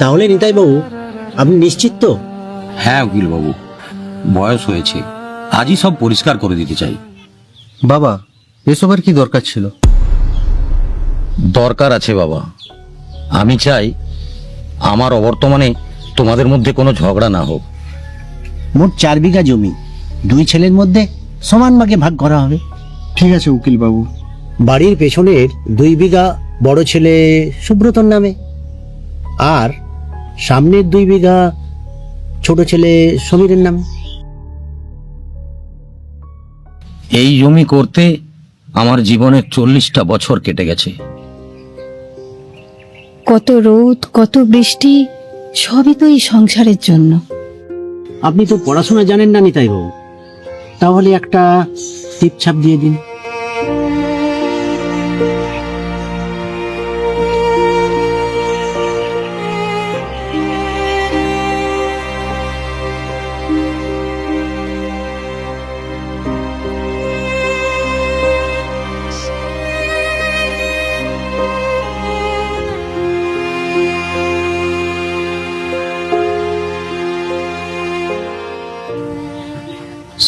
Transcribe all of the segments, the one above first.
তাহলে নিতাই বাবু, আপনি নিশ্চিত তো? হ্যাঁ উকিল বাবু, বয়স হয়েছে, আজই সব পরিষ্কার করে দিতে চাই। বাবা, এসবের কি দরকার ছিল? দরকার আছে বাবা। আমি চাই আমার অবর্তমানে তোমাদের মধ্যে কোনো ঝগড়া না হোক। মোট 4 বিঘা জমি 2 ছেলের মধ্যে সমান ভাগে ভাগ করা হবে। ঠিক আছে উকিল বাবু। বাড়ির পেছনের 2 বিঘা বড় ছেলে সুব্রতর নামে, আর সামনের 2 বিঘা ছোট ছেলে সমীরের নামে। এই জমি করতে আমার জীবনের 40টা বছর কেটে গেছে। কত রোদ, কত বৃষ্টি, সবই তো এই সংসারের জন্য। আপনি তো পড়াশোনা জানেন না নিতাই বাবু, তাহলে একটা টিপছাপ দিয়ে দিন।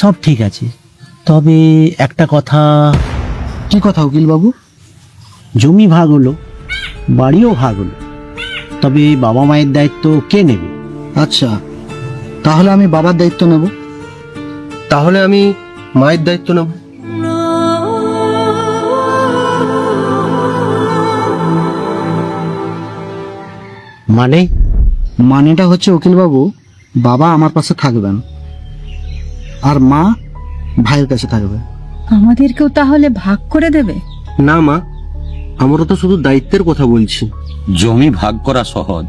সব ঠিক আছে, তবে একটা কথা। কি কথা উকিল বাবু? জমি ভাগ হলো, বাড়িও ভাগ হলো, তবে বাবা মায়ের দায়িত্ব কে নেবে? আচ্ছা, তাহলে আমি বাবার দায়িত্ব নেব। তাহলে আমি মায়ের দায়িত্ব নেব। মানে? মানেটা হচ্ছে উকিল বাবু, বাবা আমার পাশে থাকবেন আর মা ভাইয়ের কাছে থাকবে। আমাদেরকেও তাহলে ভাগ করে দেবে? না মা, আমরা তো শুধু দায়িত্বের কথা বলছি। জমি ভাগ করা সহজ,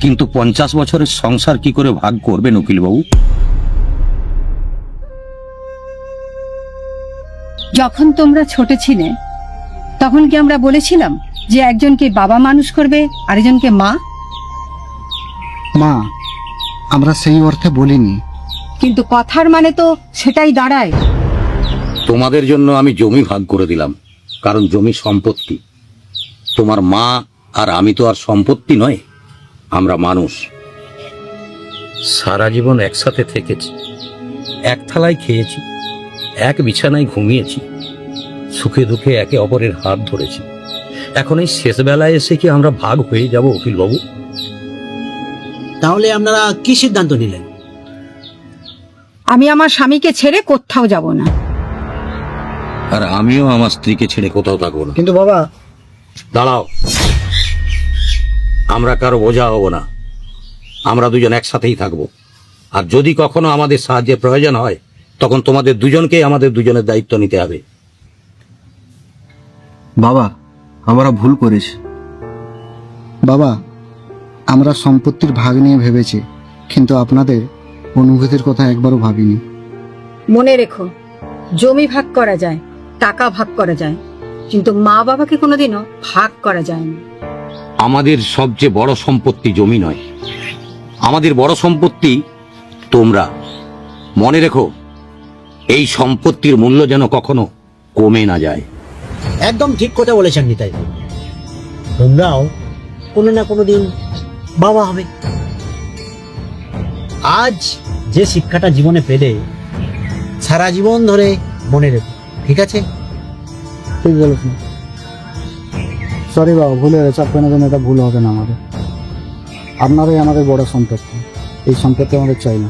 কিন্তু 50 বছরের সংসার কি করে ভাগ করবেন উকিল বাবু? যখন তোমরা ছোট ছিলে তখন কি আমরা বলেছিলাম যে একজনকে বাবা মানুষ করবে আরেকজনকে মা? মা, আমরা সেই অর্থে বলিনি। কিন্তু কথার মানে তো সেটাই দাঁড়ায়। তোমাদের জন্য আমি জমি ভাগ করে দিলাম, কারণ জমি সম্পত্তি। তোমার মা আর আমি তো আর সম্পত্তি নয়, আমরা মানুষ। সারা জীবন একসাথে থেকেছি, এক থালায় খেয়েছি, এক বিছানায় ঘুমিয়েছি, সুখে দুঃখে একে অপরের হাত ধরেছি। এখন এই শেষ বেলায় এসে কি আমরা ভাগ হয়ে যাব উকিল বাবু? তাহলে আপনারা কি সিদ্ধান্ত নিলেন? আমি আমার স্বামীকে ছেড়ে কোথাও যাব না। আর আমিও আমার স্ত্রীকে ছেড়ে কোথাও থাকবো না। কিন্তু বাবা। দাঁড়াও, আমরা কারো বোঝা হব না, আমরা দুজন একসাথেই থাকবো। আর যদি কখনো আমাদের সাহায্যের প্রয়োজন হয়, তখন তোমাদের দুজনকেই আমাদের দুজনের দায়িত্ব নিতে হবে। বাবা, আমরা ভুল করেছি। বাবা, আমরা সম্পত্তির ভাগ নিয়ে ভেবেছি, কিন্তু আপনাদের অনুভূতির কথা একবারও ভাবিনি। মনে রেখো, জমি ভাগ করা যায়, টাকা ভাগ করা যায়, কিন্তু মা বাবাকে কোনোদিনও ভাগ করা যায় না। আমাদের সবচেয়ে বড় সম্পত্তি জমি নয়, আমাদের বড় সম্পত্তি তোমরা। মনে রেখো, এই সম্পত্তির মূল্য যেন কখনো কমে না যায়। একদম ঠিক কথা বলেছেন নিতাই বাবু, তোমরাও কোনো না কোনো দিন বাবা হবে। আজ যে শিক্ষাটা জীবনে পেলে, সারা জীবন ধরে মনে রেখো, ঠিক আছে? ঠিক বলেছেন। সরি বাবা, ভুল হয়ে গেছে। আপনার জন্য এটা ভুল হবে না আমাদের। আপনারাই আমাদের বড় সম্পত্তি, এই সম্পত্তি আমাদের চাই না।